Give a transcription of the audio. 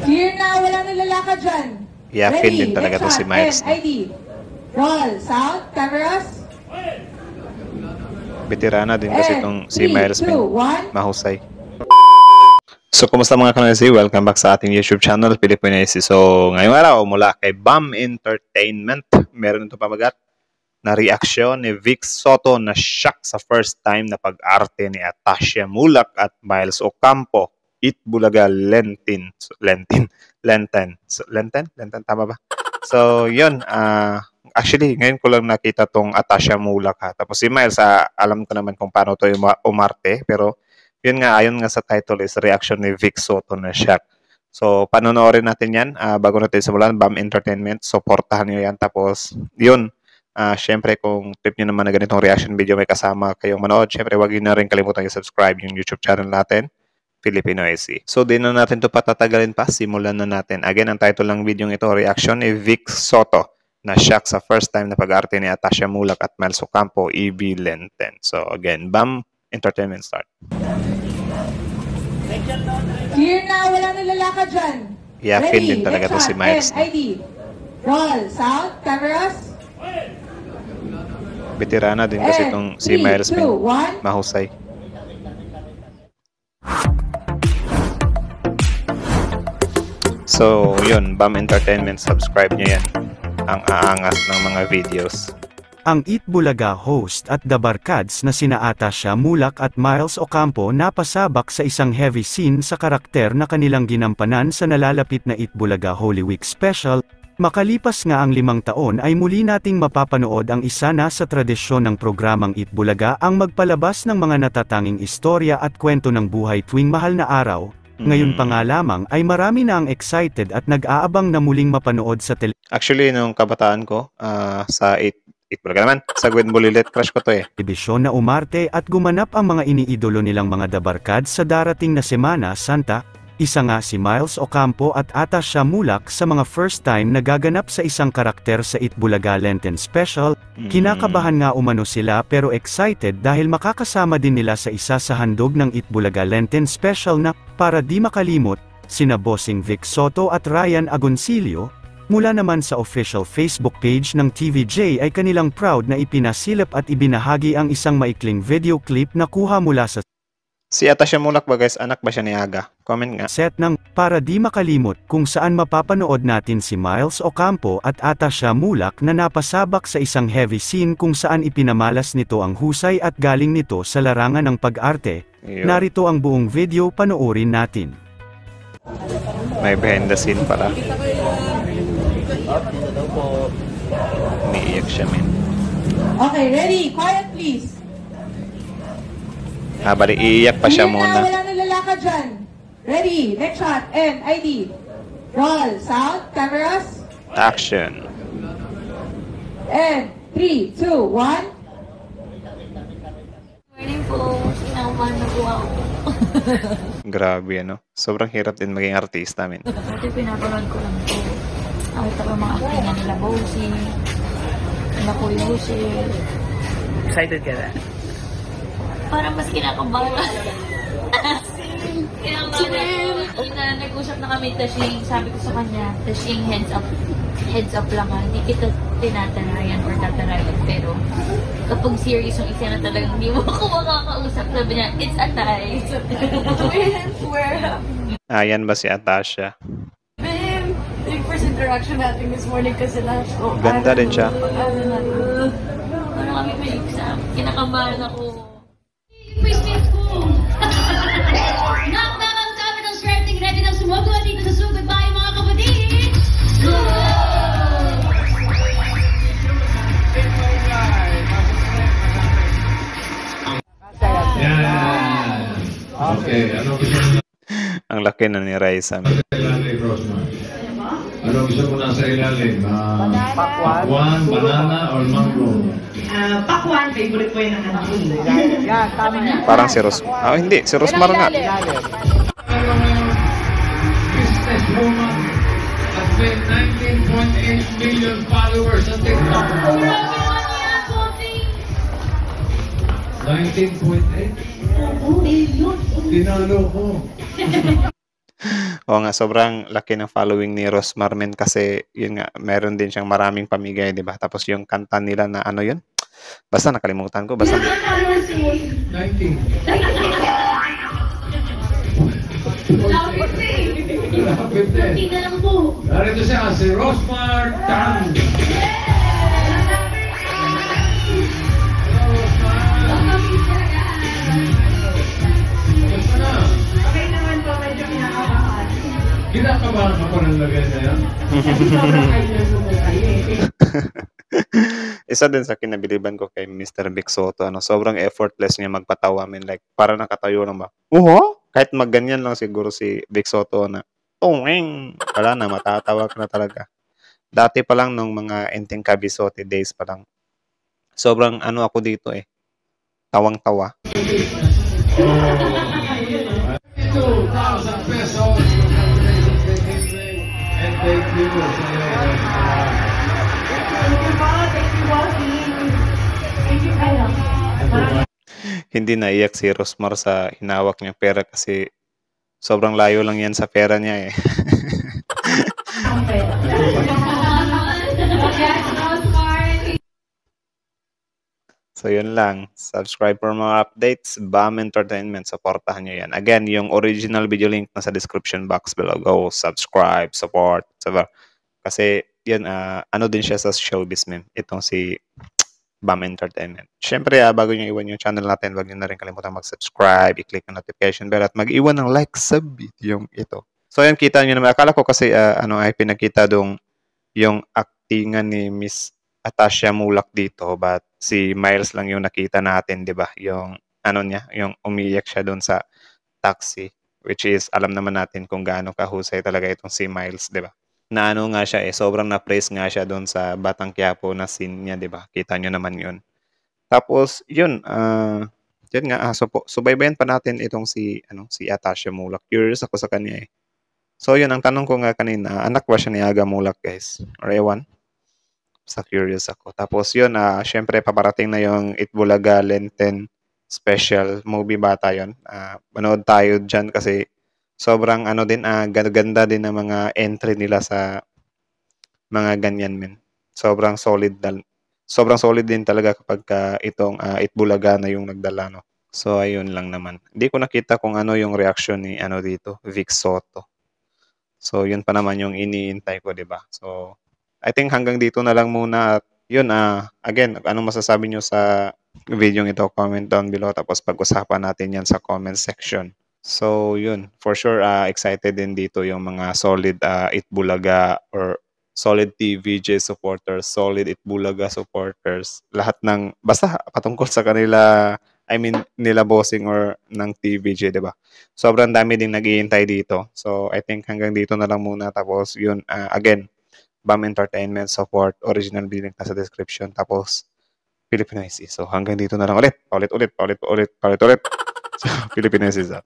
Clear na, walang nilalakad dyan. Yakin din talaga to si Miles. ID. Roll, sound, cameras. Veterana din kasi itong si Miles Pin. 3, 2, 1. Mahusay. So, kumusta mga kanalisi? Welcome back sa ating YouTube channel, Filipinesi. So, ngayong araw, mula kay BAM Entertainment, meron ito pamagat na reaksyon ni Vic Soto na shock sa first time na pag-arte ni Atasha Mulak at Miles Ocampo. Itbulaga Lenten, tama ba? So, yun, actually, ngayon ko lang nakita tong Atasha Mulak ha. Tapos si Miles, alam ko naman kung paano to umarte, pero yun nga, ayon nga sa title is reaction ni Vic Soto na shock. So, panonoorin natin yan. Bago natin simulan, BAM Entertainment, supportahan nyo yan. Tapos, yun, syempre kung tip nyo naman na ganitong reaction video may kasama kayong manood, syempre wag nyo na rin kalimutan i-subscribe yung YouTube channel natin, Filipinoesi. So, di na natin ito patatagalin pa. Simulan na natin. Again, ang title ng video ito, reaction ni Vic Soto na shock sa first time na pag-arte ni Atasha Mulak at Miles Ocampo, EB Lenten. So, again, BAM Entertainment start. Clear na, walang nilalakad dyan. Yakin din talaga to si Miles. ID. Roll, sound, cameras. Veterana din kasi itong si Miles Pin. Mahusay. So, yun, BAM Entertainment, subscribe nyo yan. Ang aangas ng mga videos. Ang Itbulaga host at The Barkads na sina Atasha Mulak at Miles Ocampo napasabak sa isang heavy scene sa karakter na kanilang ginampanan sa nalalapit na Itbulaga Holy Week Special. Makalipas nga ang 5 taon ay muli nating mapapanood ang isa na sa tradisyon ng programang Itbulaga ang magpalabas ng mga natatanging istorya at kwento ng buhay tuwing mahal na araw. Ngayon pa nga lamang ay marami na ang excited at nag-aabang na muling mapanood sa Actually, nung kabataan ko, sa Itbulaga naman, sa Gwen Bulilit, crush ko to eh. Telebisyon na umarte at gumanap ang mga iniidolo nilang mga The Barkads sa darating na Semana Santa. Isa nga si Miles Ocampo at Atasha Mulak sa mga first time na gaganap sa isang karakter sa Itbulaga Lenten Special. Kinakabahan nga umano sila pero excited dahil makakasama din nila sa isa sa handog ng Itbulaga Lenten Special na, para di makalimot, sina Bossing Vic Soto at Ryan Agoncillo. Mula naman sa official Facebook page ng TVJ ay kanilang proud na ipinasilip at ibinahagi ang isang maikling video clip na kuha mula sa Si Atasha Mulak ba guys, anak ba siya ni Aga? Comment nga. Set ng Para Di Makalimot kung saan mapapanood natin si Miles Ocampo at Atasha Mulak na napasabak sa isang heavy scene kung saan ipinamalas nito ang husay at galing nito sa larangan ng pag-arte. Narito ang buong video, panoorin natin. May behind the scene pala. Umiiyak siya, men. Okay, ready? Quiet please. Bali, iiyak pa siya Clear muna. na, walang nilalakad dyan. Ready, next shot, and ID. Roll, sound, cameras. Action. And 3, 2, 1. Morning po, sinauman na po ako. Grabe, ano? Sobrang hirap din maging artista, men. Dati pinapanood ko lang po. Nakita ko mga acting na nila Bossy, nila Kuya Jose. Excited ka na? Parang mas kinakabahan. Kinakabahan. Na nag-usap na kami, Tashing, sabi ko sa kanya, Tashing, heads up lang ha. Hindi kita tinatarayan or tatarayan. Pero kapag serious yung isa na talagang hindi mo ako makakausap, sabi niya, it's a tie. Ayan ba si Atasha? Yung first interaction natin this morning kasi last ko. Ganda din siya. Parang kami may exam. Kinakabahan ako. Knock-knock ang capital starting ready na sumugod dito sa Sugod Bahay mga kapatid! Yan! Okay, ano gusto mo Ang laki na ni Raisa. sa ilalim, Rosmar? Ano gusto mo na sa ilalim? Pakwan, banana, or mango? Pakwan, favorite po yun ng anak ko. Yan, tama niya. Parang si Rosmar. Hindi. Si Rosmar nga. Businesswoman at may 19.8 million followers sa TikTok. 19.8? Tinalo ko. Oo nga, sobrang laki ng following ni Rosmar men kasi yun nga, meron din siyang maraming pamigay, 'di ba? Tapos yung kanta nila na ano yun? Basta nakalimutan ko, basta 19. Lapit na eh. Tingnan lang po. Narito siya, si Rosmar Tan. Okay naman po, medyo kinakabahan. Kinakabahan ka pa ng lagay na yan? Sobrang ideas mo tayo eh. isa din sa kinabiliban ko kay Mr. Vic Soto, ano, sobrang effortless niya magpatawa, men like para nakatayo lang ba. Oo, kahit magganyan lang siguro si Vic Soto na tungeng, wala na, matatawa ka na talaga. Dati pa lang nung mga Enteng Kabisote days pa lang, sobrang ano ako dito eh, tawang-tawa. 2,000 pesos. Congratulations, and thank you sa iyo. Thank you po, thank you, Bossy. Thank you kayo. Hindi naiyak si Rosmar sa hinawak niyang pera kasi sobrang layo lang yan sa pera niya eh. So yun lang. Subscribe for more updates. BAM Entertainment. Supportahan nyo yan. Again, yung original video link nasa description box below. Go subscribe, support, etc. Kasi yun, ano din siya sa showbiz meme. Itong si BAM Entertainment. Siyempre, bago nyo iwan yung channel natin, wag nyo na rin kalimutan mag-subscribe, i-click yung notification bell at mag-iwan ng like sa video ito. So yan, kita nyo naman. Akala ko kasi ay pinakita dong yung actingan ni Miss Atasha Mulak dito, but si Miles lang yung nakita natin, 'di ba? Yung ano niya, yung umiiyak siya doon sa taxi, which is alam naman natin kung gaano kahusay talaga itong si Miles, 'di ba? Na ano nga siya sobrang na-praise nga siya doon sa Batang Quiapo na scene niya, 'di ba? Kita niyo naman 'yun. Tapos, yun, yun nga, subaybayan pa natin itong si Atasha Mulak. Curious ako sa kanya eh. So, yun, ang tanong ko nga kanina, anak ba siya ni Aga Mulak, guys? Or ewan? Sa curious ako. Tapos yun, syempre paparating na yung Itbulaga Lenten special movie bata yun. Manood tayo dyan kasi sobrang ano din, ganda din ng mga entry nila sa mga ganyan men. Sobrang solid din talaga kapag itong Itbulaga na yung nagdala, no. So ayun lang naman. Hindi ko nakita kung ano yung reaction ni dito, Vic Soto. So yun pa naman yung iniintay ko, 'di ba? So I think hanggang dito na lang muna. At yun, again, anong masasabi nyo sa video ito? Comment down below. Tapos pag-usapan natin yan sa comment section. So, yun. For sure, excited din dito yung mga solid Itbulaga or solid TVJ supporters, solid Itbulaga supporters. Lahat ng, basta patungkol sa kanila, I mean, nila bossing or ng TVJ, diba? Sobrang dami din nag-iintay dito. So, I think hanggang dito na lang muna. Tapos, yun, again, BAM Entertainment support, original video link nasa description. Tapos, Filipino IC. So, hanggang dito na lang ulit. Paulit-ulit. So, Filipino IC.